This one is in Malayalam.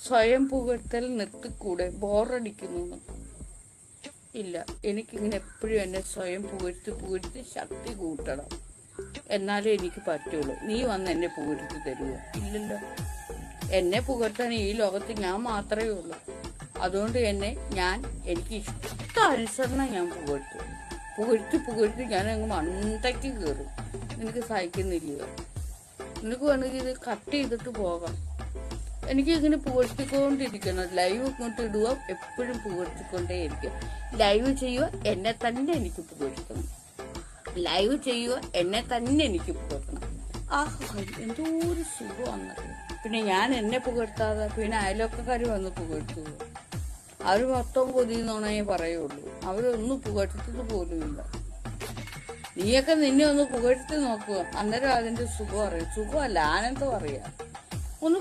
സ്വയം പുകഴ്ത്തൽ നിർത്തിക്കൂടെ? ബോറടിക്കുന്നു. ഇല്ല, എനിക്കിങ്ങനെ എപ്പോഴും എന്നെ സ്വയം പുകഴ്ത്തി ശക്തി കൂട്ടണം, എന്നാലേ എനിക്ക് പറ്റുള്ളൂ. നീ വന്ന് എന്നെ പുകഴ്ത്തി തരുമോ? ഇല്ലല്ലോ. എന്നെ പുകഴ്ത്താൻ ഈ ലോകത്ത് ഞാൻ മാത്രമേ ഉള്ളൂ. അതുകൊണ്ട് എനിക്ക് ഇഷ്ടാനുസരണം ഞാൻ പുകഴ്ത്തി ഞാൻ അങ്ങ് മണ്ടയ്ക്ക് കയറും. നിനക്ക് സഹിക്കുന്നില്ലയോ? നിനക്ക് വേണമെങ്കിൽ ഇത് കട്ട് ചെയ്തിട്ട് പോകാം. എനിക്ക് ഇങ്ങനെ പുകഴ്ത്തിക്കൊണ്ടിരിക്കണം. ലൈവ് ഇങ്ങോട്ട് ഇടുക, എപ്പോഴും പുകഴ്ത്തിക്കൊണ്ടേയിരിക്കും. ലൈവ് ചെയ്യുക, എന്നെ തന്നെ എനിക്ക് പുകഴ്ത്തണം. ലൈവ് ചെയ്യുക, എന്നെ തന്നെ എനിക്ക് പുകഴ്ത്തണം. എന്തോ ഒരു സുഖമാണെന്നറിയാം. പിന്നെ ഞാൻ എന്നെ പുകഴ്ത്താതെ പിന്നെ അയൽവക്കക്കാർ വന്ന് പുകഴ്ത്തുക. അവർ മൊത്തം കൊതിയെന്നാണേ പറയുള്ളൂ. അവരൊന്നും പുകഴ്ത്തത് പോലുമില്ല. നീയൊക്കെ നിന്നെ ഒന്ന് പുകഴ്ത്തി നോക്കുക, അന്നേരം അതിന്റെ സുഖം അറിയാം. സുഖമല്ല, ആനന്ദം അറിയാം. ഒന്ന്